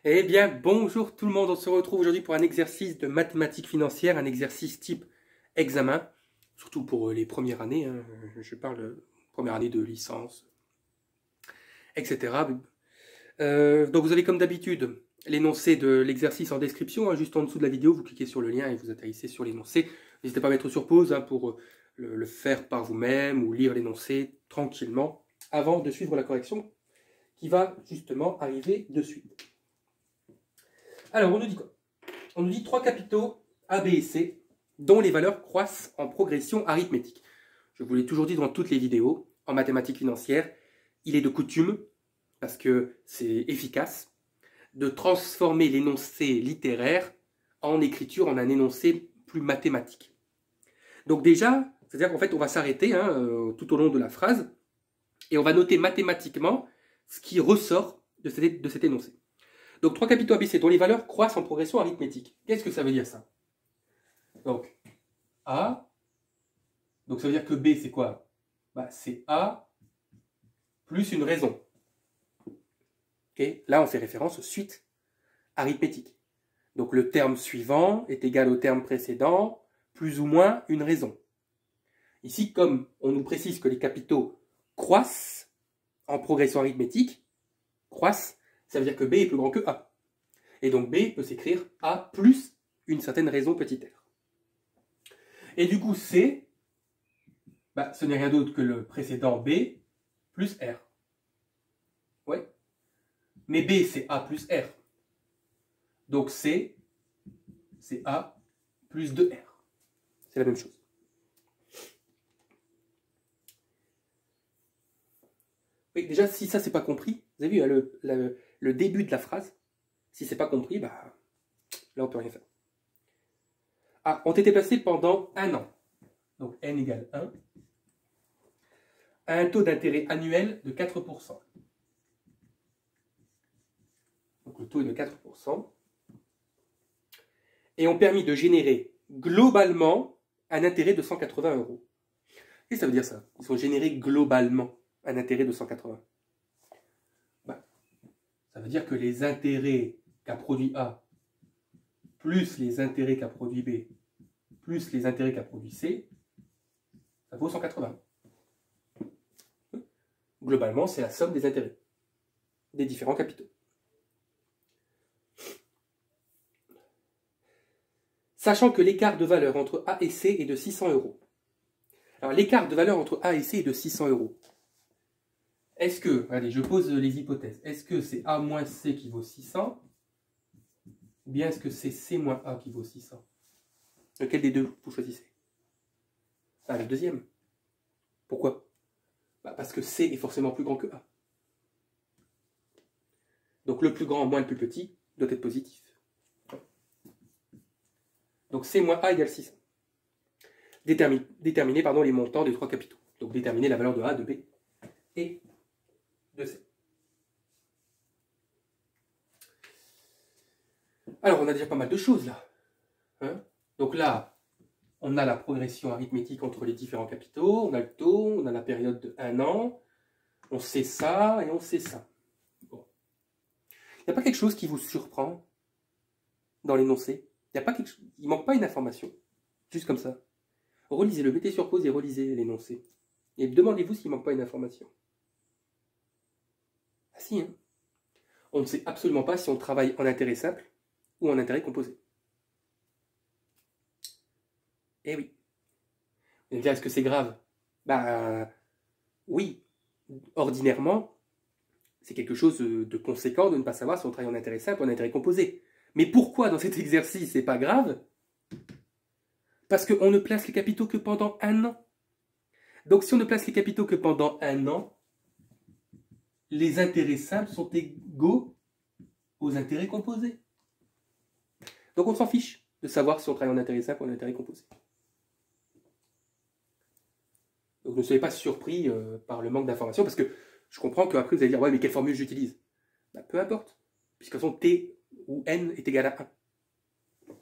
Eh bien, bonjour tout le monde, on se retrouve aujourd'hui pour un exercice de mathématiques financières, un exercice type examen, surtout pour les premières années, hein, je parle première année de licence, etc. Donc vous avez comme d'habitude l'énoncé de l'exercice en description, hein, juste en dessous de la vidéo, vous cliquez sur le lien et vous atterrissez sur l'énoncé. N'hésitez pas à mettre sur pause hein, pour le faire par vous-même ou lire l'énoncé tranquillement avant de suivre la correction qui va justement arriver de suite. Alors, on nous dit quoi? On nous dit 3 capitaux A, B et C, dont les valeurs croissent en progression arithmétique. Je vous l'ai toujours dit dans toutes les vidéos, en mathématiques financières, il est de coutume, parce que c'est efficace, de transformer l'énoncé littéraire en écriture, en un énoncé plus mathématique. Donc déjà, c'est-à-dire qu'en fait, on va s'arrêter tout au long de la phrase, et on va noter mathématiquement ce qui ressort de cet énoncé. Donc 3 capitaux ABC dont les valeurs croissent en progression arithmétique. Qu'est-ce que ça veut dire ça? Donc A, donc ça veut dire que B c'est quoi? C'est A plus une raison. Okay, là on fait référence aux suites arithmétiques. Donc le terme suivant est égal au terme précédent, plus ou moins une raison. Ici, comme on nous précise que les capitaux croissent en progression arithmétique, croissent, ça veut dire que B est plus grand que A. Et donc B peut s'écrire A plus une certaine raison petit r. Et du coup C, ce n'est rien d'autre que le précédent B plus R. Ouais. Mais B c'est A plus R. Donc C, c'est A plus 2R. C'est la même chose. Oui, déjà, si ça c'est pas compris, vous avez vu le début de la phrase, si c'est pas compris, là on peut rien faire. A ont été placés pendant 1 an. Donc n égale 1. À un taux d'intérêt annuel de 4%. Donc le taux est de 4%. Et ont permis de générer globalement un intérêt de 180 euros. Qu'est-ce que ça veut dire ça? Ils ont généré globalement un intérêt de 180. Ça veut dire que les intérêts qu'a produit A, plus les intérêts qu'a produit B, plus les intérêts qu'a produit C, ça vaut 180. Globalement, c'est la somme des intérêts des différents capitaux. Sachant que l'écart de valeur entre A et C est de 600 euros. Alors, l'écart de valeur entre A et C est de 600 euros. Est-ce que, allez, je pose les hypothèses, est-ce que c'est A moins C qui vaut 600 ou bien est-ce que c'est C moins A qui vaut 600? Lequel des deux vous choisissez? Le deuxième. Pourquoi? Parce que C est forcément plus grand que A. Donc le plus grand moins le plus petit doit être positif. Donc C moins A égale 600. Déterminer les montants des 3 capitaux. Donc déterminer la valeur de A, de B et de C. Alors on a déjà pas mal de choses là. Donc là, on a la progression arithmétique entre les différents capitaux, on a le taux, on a la période de 1 an, on sait ça et on sait ça. Bon. Il n'y a pas quelque chose qui vous surprend dans l'énoncé? Il ne manque pas une information, juste comme ça. Relisez-le, mettez sur pause et relisez l'énoncé. Et demandez-vous s'il ne manque pas une information. Ah si, hein. On ne sait absolument pas si on travaille en intérêt simple ou en intérêt composé. Eh oui. Vous allez me dire, est-ce que c'est grave? Oui. Ordinairement, c'est quelque chose de conséquent de ne pas savoir si on travaille en intérêt simple ou en intérêt composé. Mais pourquoi dans cet exercice c'est pas grave? Parce qu'on ne place les capitaux que pendant 1 an. Donc si on ne place les capitaux que pendant 1 an, les intérêts simples sont égaux aux intérêts composés. Donc on s'en fiche de savoir si on travaille en intérêt simple ou en intérêt composé. Donc ne soyez pas surpris par le manque d'informations, parce que je comprends qu'après vous allez dire, ouais, mais quelle formule j'utilise? Peu importe, puisque de toute façon t ou n est égal à 1.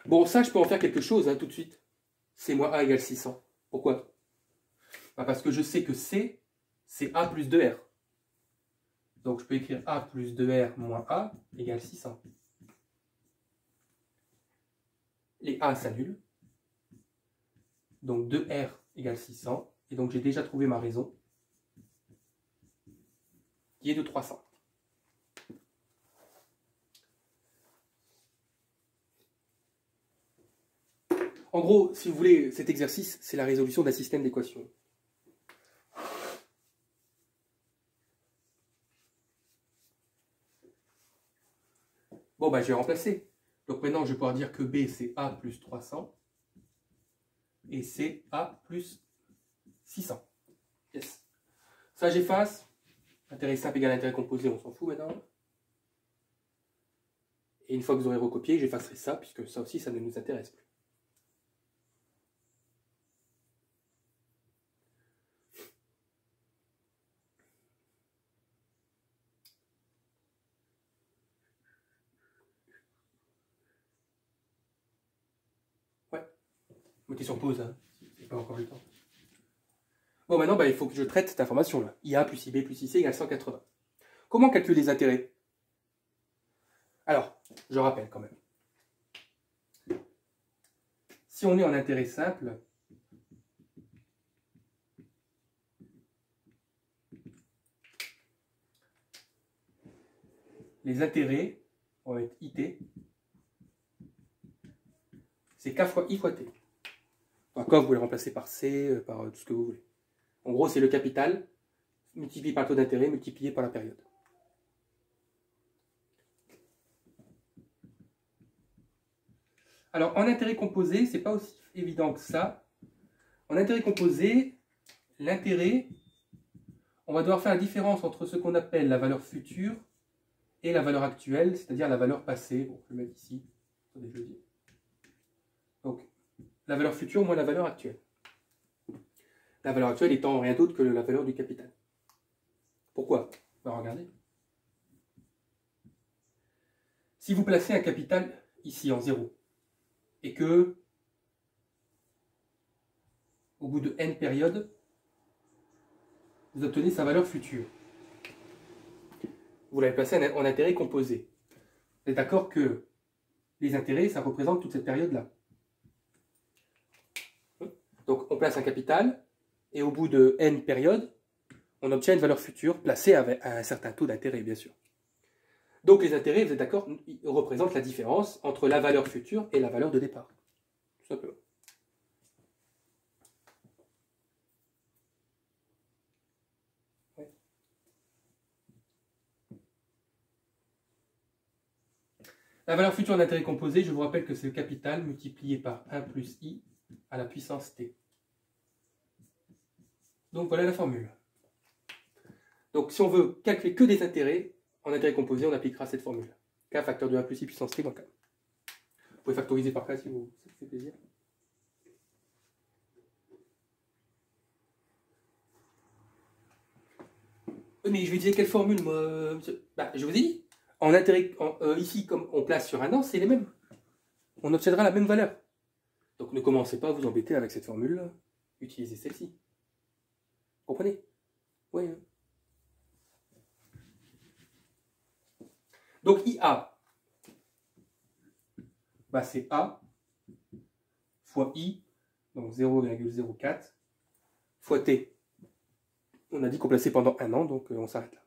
Bon, ça, je peux en faire quelque chose tout de suite. C moins A égale 600. Pourquoi? Parce que je sais que C, c'est A plus 2R. Donc je peux écrire A plus 2R moins A égale 600. Les A s'annulent. Donc 2R égale 600. Et donc j'ai déjà trouvé ma raison, qui est de 300. En gros, si vous voulez, cet exercice, c'est la résolution d'un système d'équations. Bon, bah, je vais remplacer. Donc maintenant, je vais pouvoir dire que B, c'est A plus 300. Et c'est A plus 600. Yes. Ça, j'efface. Intérêt simple égale intérêt composé, on s'en fout maintenant. Et une fois que vous aurez recopié, j'effacerai ça, puisque ça aussi, ça ne nous intéresse plus. Ouais. Mettez sur pause, hein. C'est pas encore le temps. Bon, maintenant, bah, il faut que je traite cette information-là. IA plus IB plus IC égale 180. Comment calculer les intérêts? Alors, je rappelle quand même. Si on est en intérêt simple, les intérêts, on va mettre IT, c'est K fois I fois T. Enfin, K, vous pouvez le remplacer par C, par tout ce que vous voulez. En gros, c'est le capital multiplié par le taux d'intérêt multiplié par la période. Alors, en intérêt composé, c'est pas aussi évident que ça. En intérêt composé, l'intérêt, on va devoir faire la différence entre ce qu'on appelle la valeur future et la valeur actuelle, c'est-à-dire la valeur passée. Bon, je vais le mettre ici. Attendez, je le dis. Donc, la valeur future moins la valeur actuelle. La valeur actuelle étant rien d'autre que la valeur du capital. Pourquoi? On va regarder. Si vous placez un capital ici en 0, et que, au bout de n périodes, vous obtenez sa valeur future, vous l'avez placé en intérêt composé. Vous êtes d'accord que les intérêts, ça représente toute cette période-là. Donc, on place un capital, et au bout de n périodes, on obtient une valeur future placée à un certain taux d'intérêt, bien sûr. Donc, les intérêts, vous êtes d'accord, représentent la différence entre la valeur future et la valeur de départ. Tout simplement. Ouais. La valeur future d'intérêt composé, je vous rappelle que c'est le capital multiplié par 1 plus I à la puissance T. Donc, voilà la formule. Donc, si on veut calculer que des intérêts, en intérêt composé, on appliquera cette formule. K facteur de 1 plus I puissance T dans K. Vous pouvez factoriser par K si vous fait plaisir. Mais je vais dire quelle formule, moi, monsieur? Bah, je vous ai dit. En intérêt, ici, comme on place sur un an, c'est les mêmes. On obtiendra la même valeur. Donc ne commencez pas à vous embêter avec cette formule-là. Utilisez celle-ci. Vous comprenez? Oui. Hein. Donc IA, bah, c'est A fois I, donc 0,04, fois T. On a dit qu'on plaçait pendant un an, donc on s'arrête là.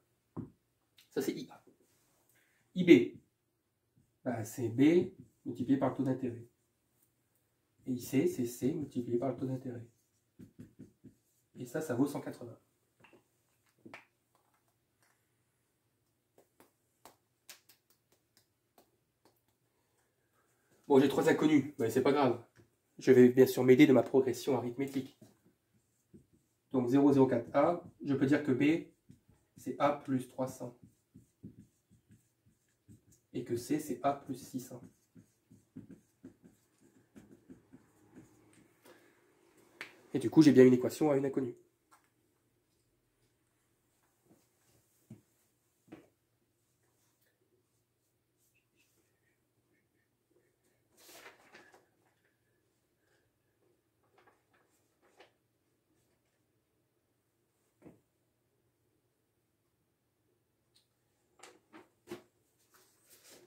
Ça, c'est IA. IB, bah, c'est B multiplié par le taux d'intérêt. Et IC, c'est C multiplié par le taux d'intérêt. Et ça, ça vaut 180. Bon, j'ai 3 inconnus, mais c'est pas grave. Je vais bien sûr m'aider de ma progression arithmétique. Donc 0,04A, je peux dire que B, c'est A plus 300. Et que C, c'est A plus 600. Et du coup, j'ai bien une équation à une inconnue.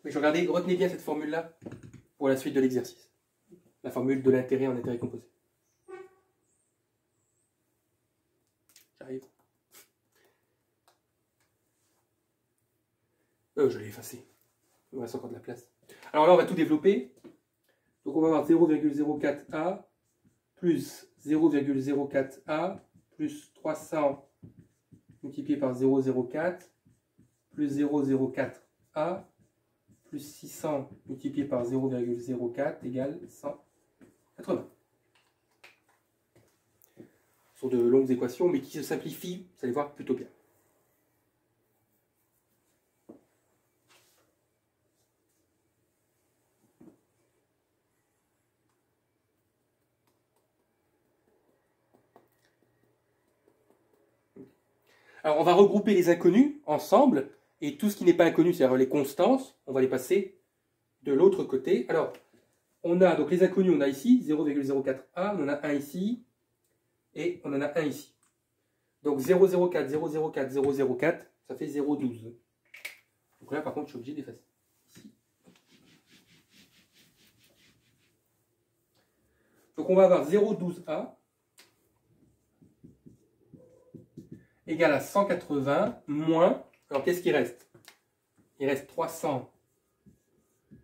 Mais regardez, retenez bien cette formule-là pour la suite de l'exercice. La formule de l'intérêt en intérêt composé. J'arrive. Je l'ai effacé. Il me reste encore de la place. Alors là, on va tout développer. Donc on va avoir 0,04A plus 0,04A plus 300 multiplié par 0,04 plus 0,04A plus 600 multiplié par 0,04 égale 180. Ce sont de longues équations, mais qui se simplifient, vous allez voir, plutôt bien. Alors, on va regrouper les inconnus ensemble, et tout ce qui n'est pas inconnu, c'est-à-dire les constantes, on va les passer de l'autre côté. Alors, on a donc les inconnus, on a ici 0,04A, on en a un ici, et on en a un ici. Donc 0,04, 0,04, 0,04, ça fait 0,12. Donc là, par contre, je suis obligé d'effacer. Ici. Donc on va avoir 0,12A égale à 180 moins, alors qu'est-ce qui reste? Il reste 300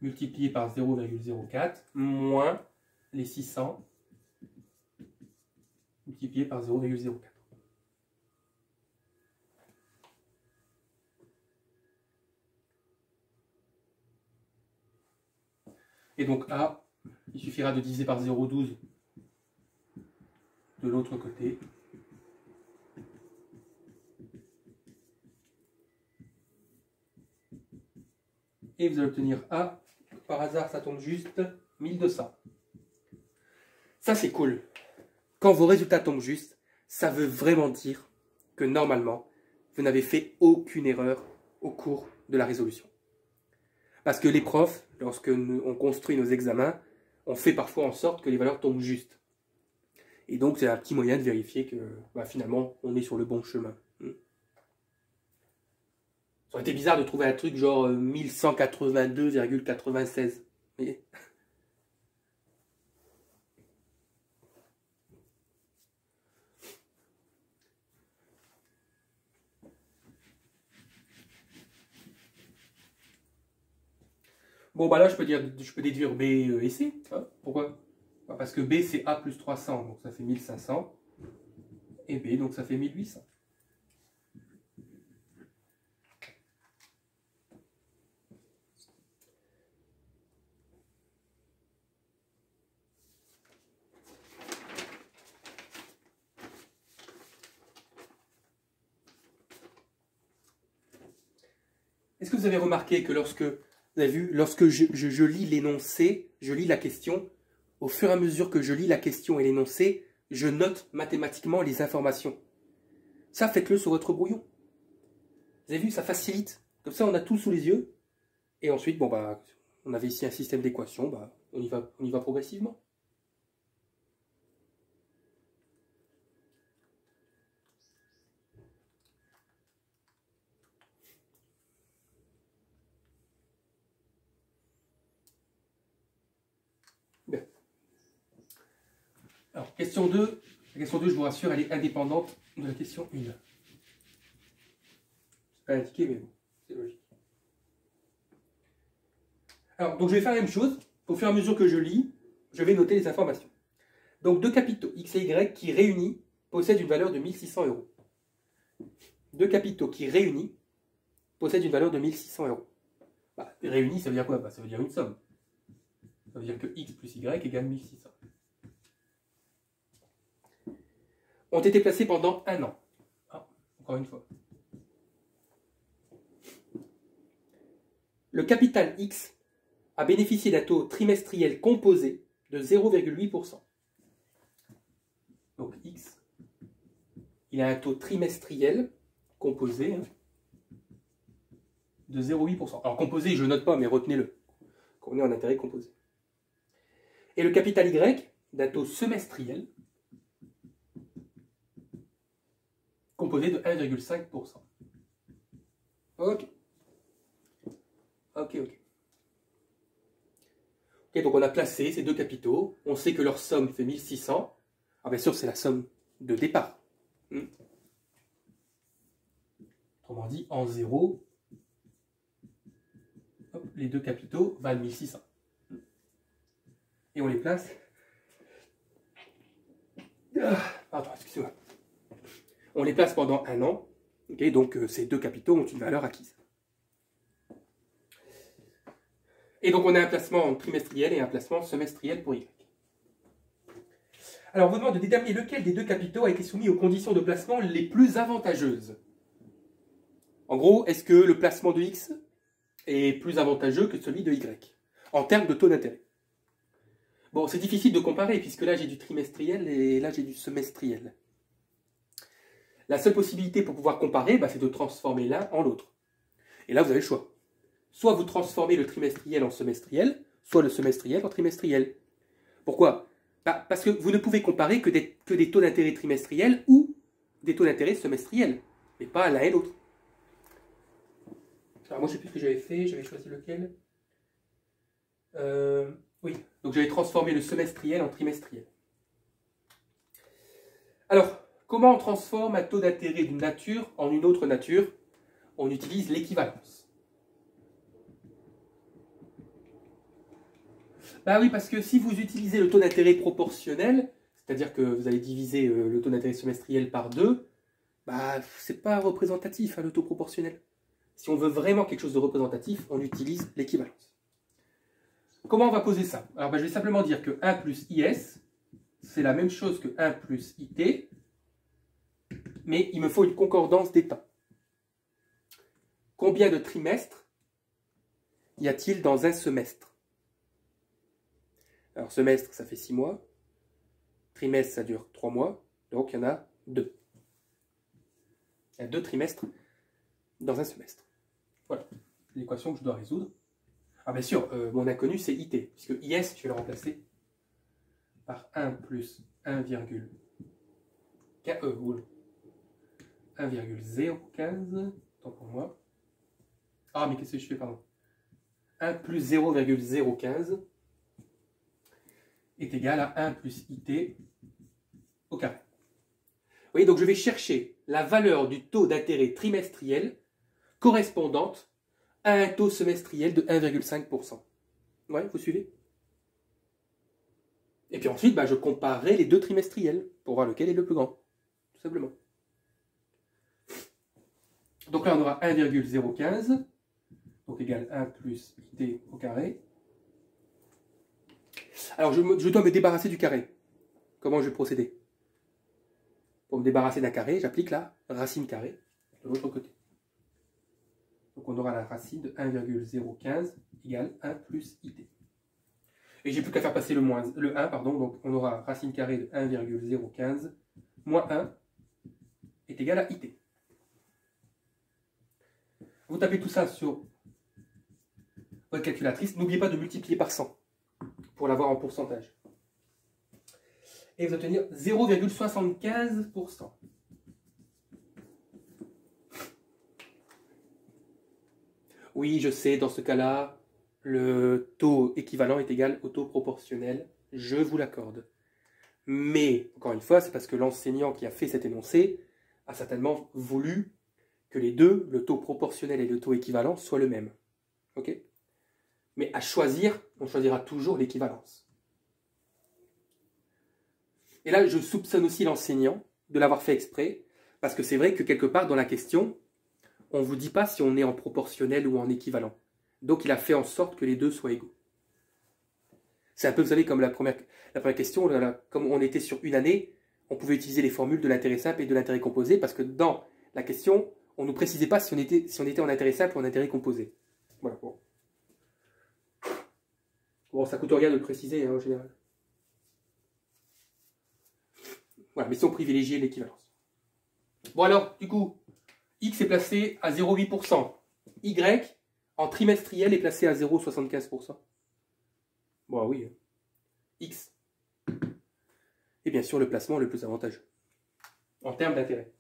multiplié par 0,04 moins les 600 multiplié par 0,04. Et donc A, il suffira de diviser par 0,12 de l'autre côté. Et vous allez obtenir A, par hasard ça tombe juste, 1200. Ça c'est cool. Quand vos résultats tombent juste, ça veut vraiment dire que normalement, vous n'avez fait aucune erreur au cours de la résolution. Parce que les profs, lorsque on construit nos examens, on fait parfois en sorte que les valeurs tombent justes. Et donc c'est un petit moyen de vérifier que finalement on est sur le bon chemin. Ça aurait été bizarre de trouver un truc genre 1182,96. Mais... Bon, bah là, je peux déduire B et C. Hein. Pourquoi? Parce que B, c'est A plus 300, donc ça fait 1500. Et B, donc ça fait 1800. Est-ce que vous avez remarqué que lorsque je lis l'énoncé, je lis la question, au fur et à mesure que je lis la question et l'énoncé, je note mathématiquement les informations. Ça, faites-le sur votre brouillon. Vous avez vu, ça facilite. Comme ça, on a tout sous les yeux. Et ensuite, bon, on avait ici un système d'équations, on y va progressivement. Bien. Alors, question 2. La question 2, je vous rassure, elle est indépendante de la question 1. C'est pas indiqué, mais bon, c'est logique. Alors, donc je vais faire la même chose. Au fur et à mesure que je lis, je vais noter les informations. Donc, deux capitaux, X et Y, qui réunis possèdent une valeur de 1600 euros. Deux capitaux qui réunis possèdent une valeur de 1600 euros. Réunis, ça veut dire quoi? Ça veut dire une somme. Ça veut dire que X plus Y égale 1600. Ont été placés pendant un an. Encore une fois. Le capital X a bénéficié d'un taux trimestriel composé de 0,8%. Donc X, il a un taux trimestriel composé de 0,8%. Alors composé, je ne note pas, mais retenez-le. On est en intérêt composé. Et le capital Y, d'un taux semestriel composé de 1,5%. Ok. Ok. Okay, donc on a placé ces deux capitaux. On sait que leur somme fait 1600. Alors bien sûr, c'est la somme de départ. Autrement dit, en 0, hop, les deux capitaux valent 1600. Et on les place. Pardon, excusez-moi. On les place pendant un an. Okay, donc ces deux capitaux ont une valeur acquise. Et donc on a un placement trimestriel et un placement semestriel pour Y. Alors on vous demande de déterminer lequel des deux capitaux a été soumis aux conditions de placement les plus avantageuses. En gros, est-ce que le placement de X est plus avantageux que celui de Y en termes de taux d'intérêt? Bon, c'est difficile de comparer puisque là j'ai du trimestriel et là j'ai du semestriel. La seule possibilité pour pouvoir comparer, c'est de transformer l'un en l'autre. Et là vous avez le choix. Soit vous transformez le trimestriel en semestriel, soit le semestriel en trimestriel. Pourquoi? Parce que vous ne pouvez comparer que des taux d'intérêt trimestriels ou des taux d'intérêt semestriels, mais pas l'un et l'autre. Alors moi je ne sais plus ce que j'avais fait, j'avais choisi lequel. Oui, donc j'avais transformé le semestriel en trimestriel. Alors, comment on transforme un taux d'intérêt d'une nature en une autre nature? On utilise l'équivalence. Oui, parce que si vous utilisez le taux d'intérêt proportionnel, c'est-à-dire que vous allez diviser le taux d'intérêt semestriel par 2, c'est pas représentatif le taux proportionnel. Si on veut vraiment quelque chose de représentatif, on utilise l'équivalence. Comment on va poser ça? Alors je vais simplement dire que 1 plus IS, c'est la même chose que 1 plus IT, mais il me faut une concordance des temps. Combien de trimestres y a-t-il dans un semestre? Alors, semestre, ça fait 6 mois. Trimestre, ça dure 3 mois. Donc, il y en a 2. Il y a 2 trimestres dans un semestre. Voilà l'équation que je dois résoudre. Ah, bien sûr, mon inconnu, c'est IT. Puisque IS, je vais le remplacer par 1 plus 1,015. Tant pour moi. Ah, mais qu'est-ce que je fais, pardon? 1 plus 0,015 est égal à 1 plus IT au carré. Vous voyez, donc je vais chercher la valeur du taux d'intérêt trimestriel correspondante à un taux semestriel de 1,5%. Ouais, vous suivez? Et puis ensuite, je comparerai les deux trimestriels pour voir lequel est le plus grand, tout simplement. Donc là, on aura 1,015, donc égal 1 plus IT au carré. Alors, je dois me débarrasser du carré. Comment je vais procéder? Pour me débarrasser d'un carré, j'applique la racine carrée de l'autre côté. Donc, on aura la racine de 1,015 égale 1 plus IT. Et j'ai plus qu'à faire passer le 1, pardon. Donc, on aura racine carrée de 1,015 moins 1 est égal à IT. Vous tapez tout ça sur votre calculatrice. N'oubliez pas de multiplier par 100 pour l'avoir en pourcentage. Et vous obtenir 0,75%. Oui, je sais, dans ce cas-là, le taux équivalent est égal au taux proportionnel. Je vous l'accorde. Mais, encore une fois, c'est parce que l'enseignant qui a fait cet énoncé a certainement voulu que les deux, le taux proportionnel et le taux équivalent, soient le même. Ok? Mais à choisir, on choisira toujours l'équivalence. Et là, je soupçonne aussi l'enseignant de l'avoir fait exprès, parce que c'est vrai que quelque part dans la question, on ne vous dit pas si on est en proportionnel ou en équivalent. Donc il a fait en sorte que les deux soient égaux. C'est un peu, vous savez, comme la première question, comme on était sur une année, on pouvait utiliser les formules de l'intérêt simple et de l'intérêt composé, parce que dans la question, on ne nous précisait pas si on était en intérêt simple ou en intérêt composé. Voilà, bon. Bon, ça coûte rien de le préciser, en général. Voilà, mais si on privilégiait l'équivalence. Bon alors, du coup, X est placé à 0,8%. Y, en trimestriel, est placé à 0,75%. Bon, oui. X. Et bien sûr, le placement le plus avantageux. En termes d'intérêt.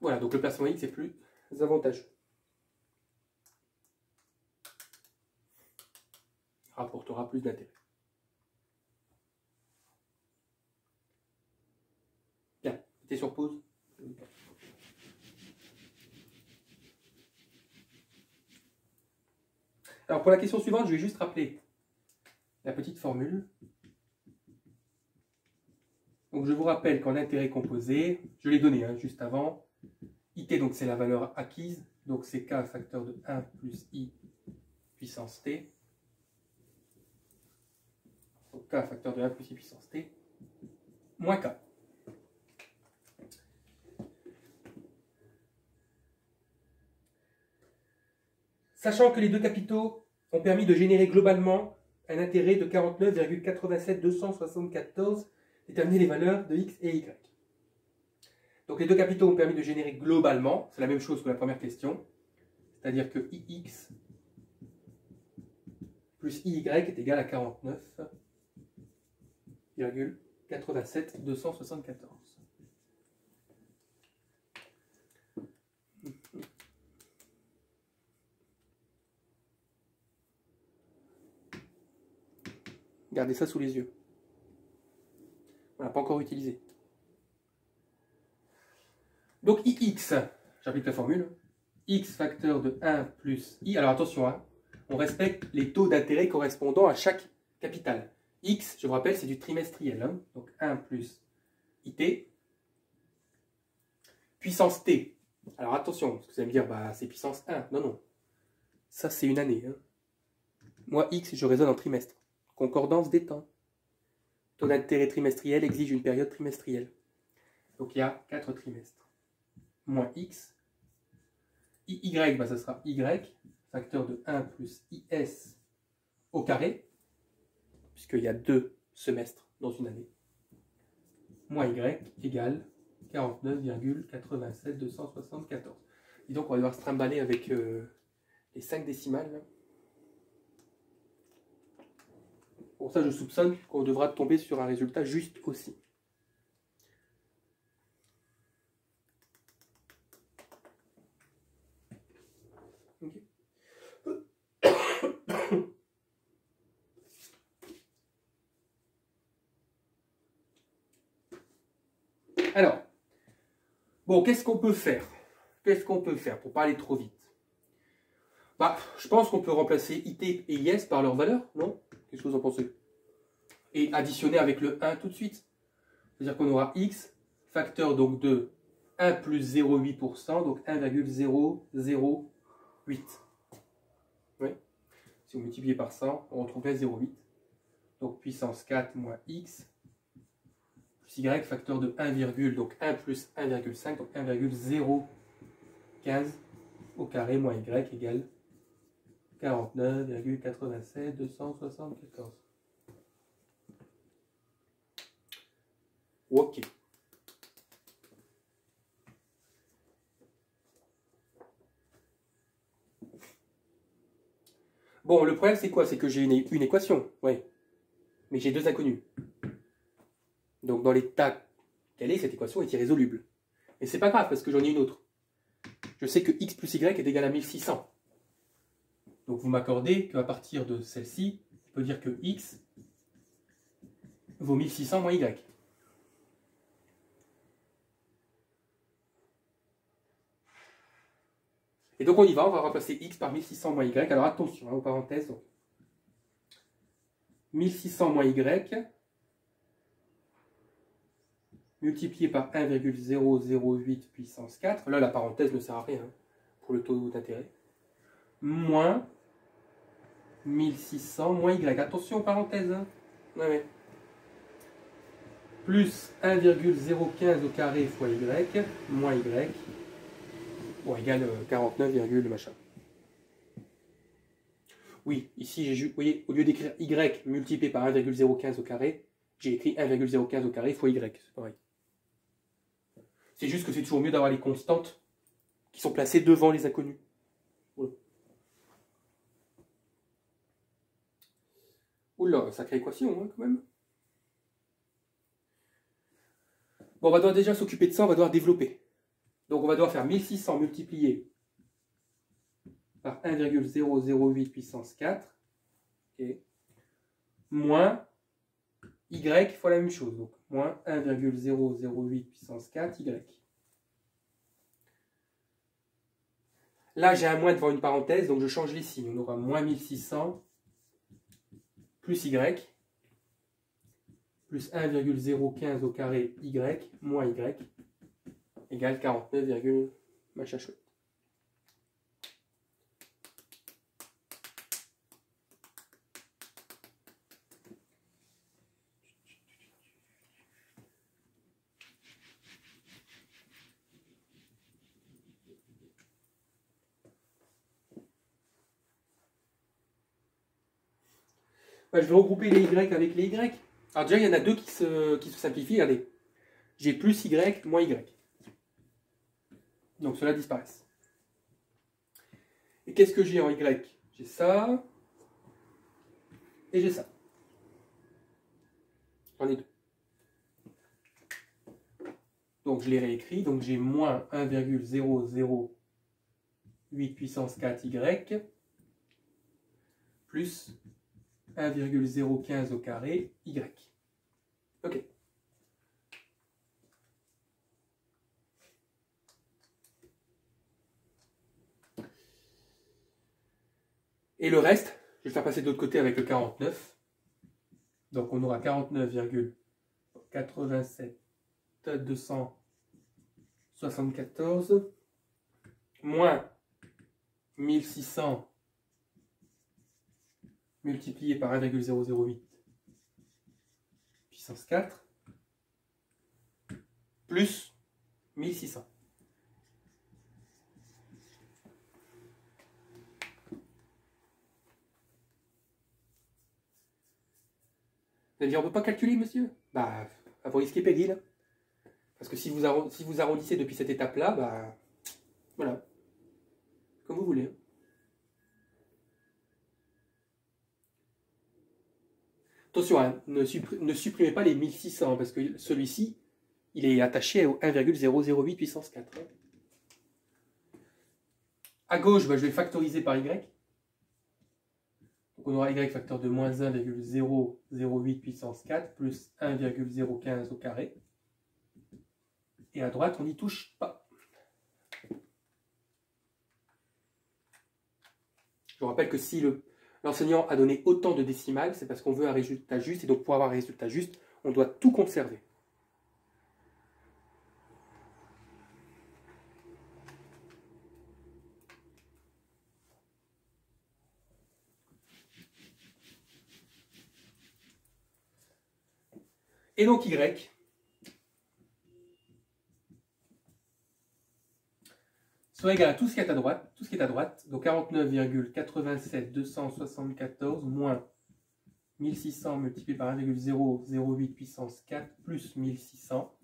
Voilà, donc le placement X est plus avantageux. Rapportera plus d'intérêt. Bien, mettez sur pause. Alors pour la question suivante, je vais juste rappeler la petite formule. Donc je vous rappelle qu'en intérêt composé, je l'ai donné juste avant, IT donc c'est la valeur acquise, donc c'est K facteur de 1 plus I puissance T. Donc K facteur de 1 plus I puissance T, moins K. Sachant que les deux capitaux ont permis de générer globalement un intérêt de 49,87274, déterminer les valeurs de X et Y. Donc les deux capitaux ont permis de générer globalement, c'est la même chose que la première question, c'est-à-dire que IX plus IY est égal à 49,87274. Gardez ça sous les yeux. On n'a pas encore utilisé. Donc Ix, j'applique la formule, X facteur de 1 plus I. Alors attention, on respecte les taux d'intérêt correspondant à chaque capital. X, je vous rappelle, c'est du trimestriel. Donc 1 plus IT. Puissance T. Alors attention, parce que vous allez me dire, bah, c'est puissance 1. Non, non. Ça, c'est une année. Moi, X, je raisonne en trimestre. Concordance des temps. Taux d'intérêt trimestriel exige une période trimestrielle. Donc il y a 4 trimestres. Moins X. IY, bah, ça sera Y, facteur de 1 plus IS au carré, puisqu'il y a 2 semestres dans une année. Moins Y égale 49,87274. Et donc on va devoir se trimballer avec les 5 décimales. Là. Pour ça, je soupçonne qu'on devra tomber sur un résultat juste aussi. Okay. Alors, bon, qu'est-ce qu'on peut faire? Qu'est-ce qu'on peut faire pour pas aller trop vite? Bah, je pense qu'on peut remplacer IT et IS par leur valeur, non? Qu'est-ce que vous en pensez? Et additionner avec le 1 tout de suite. C'est-à-dire qu'on aura X, facteur donc de 1 plus 0,8%, donc 1,008. Oui. Si vous multipliez par 100, on retrouverait 0,8. Donc puissance 4 moins X, plus Y, facteur de 1, donc 1 plus 1,5, donc 1,015 au carré moins Y égale 49,87274. Ok. Bon, le problème c'est quoi? C'est que j'ai une équation, oui. Mais j'ai deux inconnus. Donc dans l'état qu'elle est, cette équation est irrésoluble. Mais c'est pas grave parce que j'en ai une autre. Je sais que x plus y est égal à 1600. Donc vous m'accordez qu'à partir de celle-ci, je peux dire que x vaut 1600 moins y. Et donc on y va, on va remplacer x par 1600 moins y. Alors attention, aux parenthèses. Donc. 1600 moins y multiplié par 1,008 puissance 4. Là, la parenthèse ne sert à rien pour le taux d'intérêt. Moins 1600 moins y. Attention aux parenthèses. Ouais. Plus 1,015 au carré fois y moins y. Bon, égale 49, machin. Oui, ici, vous voyez, au lieu d'écrire y multiplié par 1,015 au carré, j'ai écrit 1,015 au carré fois y. C'est pareil. C'est juste que c'est toujours mieux d'avoir les constantes qui sont placées devant les inconnus. Voilà. Oula, sacrée équation, quand même. Bon, on va devoir déjà s'occuper de ça, on va devoir développer. Donc on va devoir faire 1600 multiplié par 1,008 puissance 4, okay, moins y fois la même chose, donc moins 1,008 puissance 4 y. Là, j'ai un moins devant une parenthèse, donc je change les signes. On aura moins 1600 plus y plus 1,015 au carré y moins y égale 49, machin chouette. Je vais regrouper les y avec les y. Alors déjà, il y en a deux qui se simplifient. Regardez, j'ai plus y moins y. Donc cela disparaissent. Et qu'est-ce que j'ai en y? J'ai ça et j'ai ça. J'en ai deux. Donc je les réécris. Donc j'ai moins 1,008 puissance 4 y plus 1,015 au carré y. Ok. Et le reste, je vais le faire passer de l'autre côté avec le 49. Donc on aura 49,87 274 moins 1600 multiplié par 1,008 puissance 4 plus 1600. Vous allez dire, on ne peut pas calculer, monsieur? Bah, vous risquez péril. Parce que si vous arrondissez depuis cette étape-là, bah, voilà. Comme vous voulez. Attention, hein, ne supprimez pas les 1600, parce que celui-ci, il est attaché au 1,008 puissance 4. À gauche, bah, je vais factoriser par y. Donc on aura y facteur de moins 1,008 puissance 4 plus 1,015 au carré. Et à droite, on n'y touche pas. Je vous rappelle que si l'enseignant a donné autant de décimales, c'est parce qu'on veut un résultat juste. Et donc pour avoir un résultat juste, on doit tout conserver. Et donc y soit égal à tout ce qui est à droite, donc 49,87 274 moins 1600 multiplié par 1,008 puissance 4 plus 1600,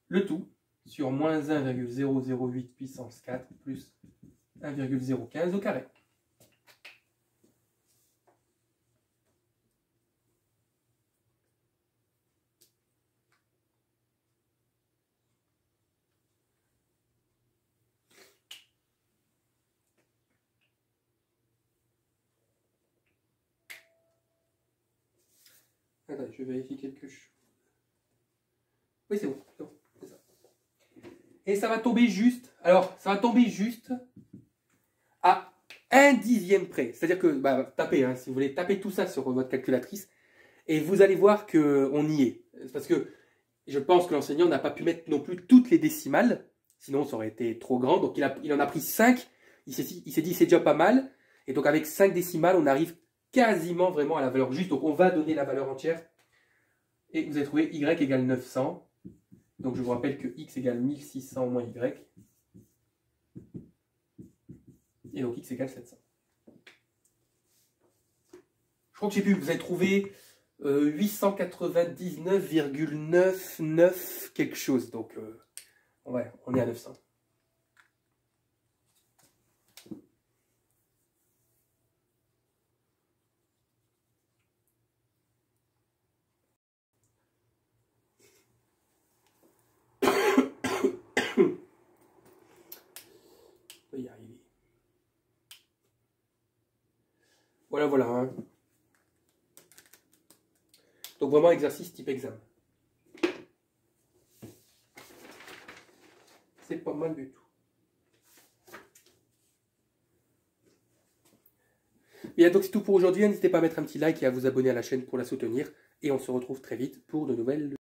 le tout sur moins 1,008 puissance 4 plus 1,015 au carré. Attends, je vais vérifier quelque chose. Oui, c'est bon. C'est ça. Et ça va tomber juste. Alors, ça va tomber juste à 1/10 près. C'est-à-dire que, bah, tapez, hein, si vous voulez, tapez tout ça sur votre calculatrice et vous allez voir qu'on y est. Parce que je pense que l'enseignant n'a pas pu mettre non plus toutes les décimales, sinon ça aurait été trop grand. Donc il en a pris 5. Il s'est dit c'est déjà pas mal. Et donc avec 5 décimales, on arrive quasiment vraiment à la valeur juste. Donc on va donner la valeur entière. Et vous avez trouvé y égale 900. Donc je vous rappelle que x égale 1600 moins y. Et donc x égale 700. Je crois que j'ai pu, vous avez trouvé 899,99 quelque chose. Donc ouais, on est à 900. Voilà, voilà. Hein. Donc vraiment exercice type examen. C'est pas mal du tout. Bien, donc c'est tout pour aujourd'hui. N'hésitez pas à mettre un petit like et à vous abonner à la chaîne pour la soutenir. Et on se retrouve très vite pour de nouvelles